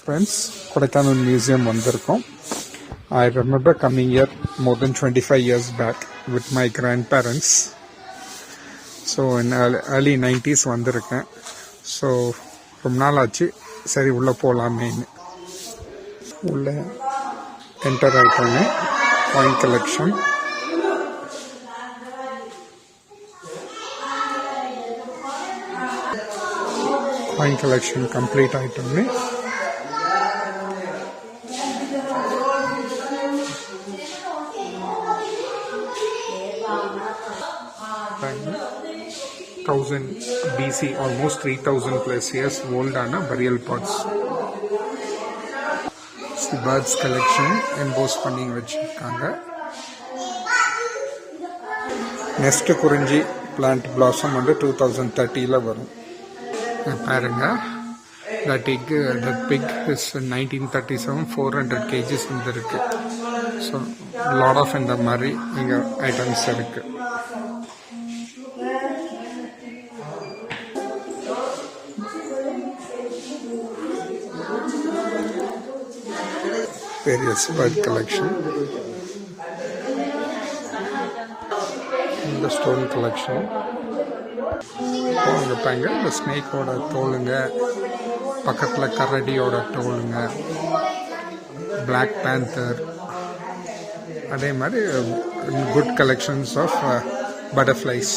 Friends, Kodaikanal Museum வந்திருக்கோம். I remember coming here more than 25 years back with my grandparents. So in early 90s வந்திருக்கேன். So ரொம்ப நாள் ஆச்சு, சரி உள்ள போகலாமேன்னு. உள்ள என்டர் ஆகிட்டோங்க. Coin collection, coin collection complete ஆகிட்டோங்க. BC, almost 3000 plus years old burial pots. The birds collection embossed பண்ணி வச்சிருக்காங்க. நெஸ்ட் குறிஞ்சி plant blossom 2030 வரும். பாருங்க, that pig is 1937, 400 kgs இருக்கு. So lot of இந்த மாதிரி இங்க items இருக்கு. Various bird collection, இந்த stone collection. பாருங்க, இந்த ஸ்னேக்கோட தோலுங்க, பக்கத்தில் கரடியோட தோலுங்க, பிளாக் பேந்தர், அதே மாதிரி குட் கலெக்ஷன்ஸ் ஆஃப் பட்டர்ஃப்ளைஸ்.